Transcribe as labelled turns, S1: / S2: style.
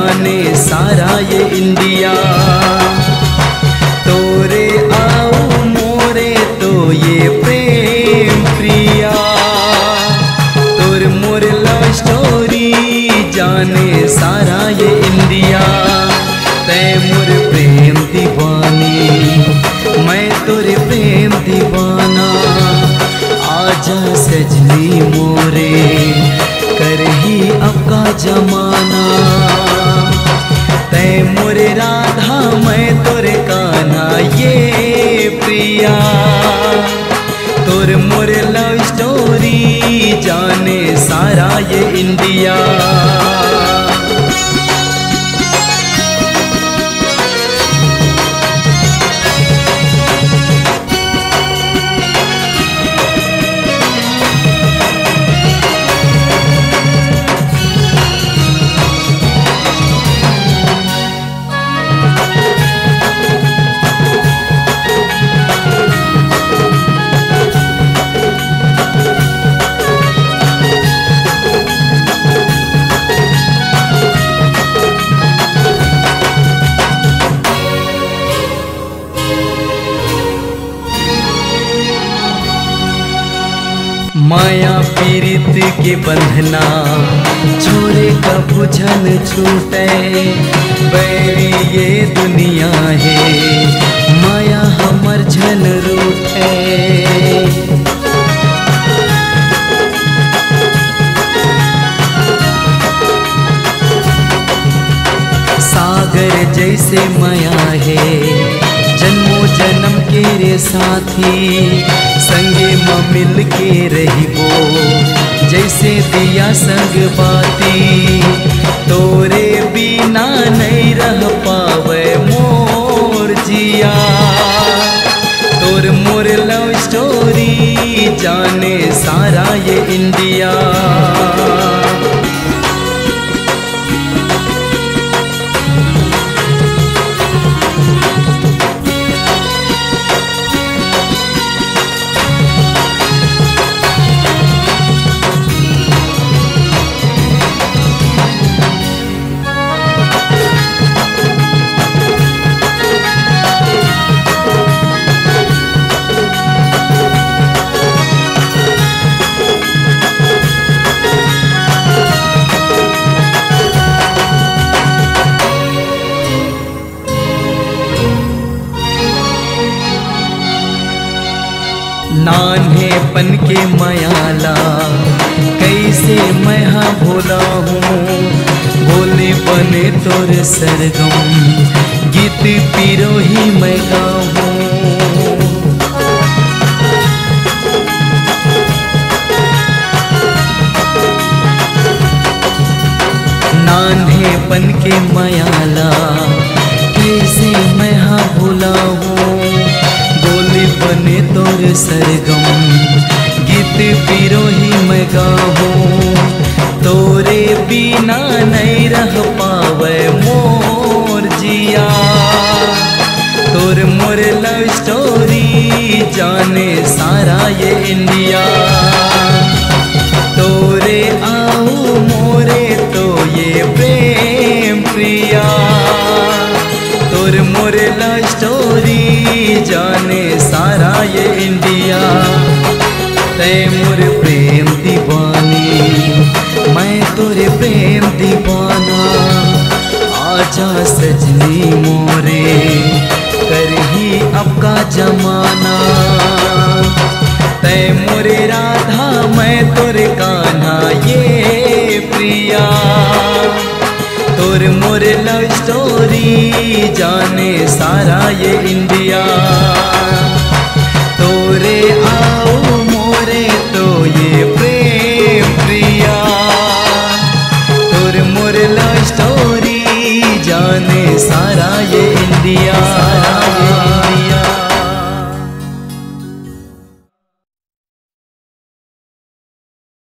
S1: जाने सारा ये इंडिया। तोरे आओ मोरे तो ये प्रेम प्रिया, तोर मोर लव स्टोरी जाने सारा ये इंडिया। तै मोर प्रेम दीवानी, मैं तोरे प्रेम दीवाना। आजा सजनी मोरे करही अब का जमाना। तै मोरे राधा मैं तोरे कान्हा ये प्रिया, तोर मोरे लव स्टोरी जाने सारा ये इंडिया। माया पीरित के बंधना छोरे का बुझन छूटे। बैरी ये दुनिया है माया हमर झन रूठे। सागर जैसे माया है जन्मों जन्म के रे साथी। संगे में मिल के रहिबो जैसे दिया संग बाती। तोरे बिना नहीं रह पावे मोर जिया, तोर मोर लव स्टोरी जाने सारा ये इंडिया। नान्हे पन के मयाला कैसे मैं हाँ भोला हूँ। बोले बने तोर सरगम गीत पीरो ही मैं गाऊँ। नान्हे पन के मयाला कैसे मैं हाँ भोला हूँ। बोले बने तोर सरगम गीत पीरो ही मैं गाऊँ। तोरे बिना नहीं रह पावे मोर जिया, तोर मोर लव स्टोरी जाने सारा ये इंडिया। तोरे आओ मोरे तो ये प्रेम प्रिया, तोर मोर लव स्टोरी जाने सारा ये इंडिया। तै मोर प्रेम दीवानी, मैं तोरे प्रेम दीवाना। आजा सजनी मोरे करही अब का जमाना। तै मोरे राधा मैं तोरे कान्हा ये प्रिया, तोर मोर लव स्टोरी जाने सारा ये इंडिया।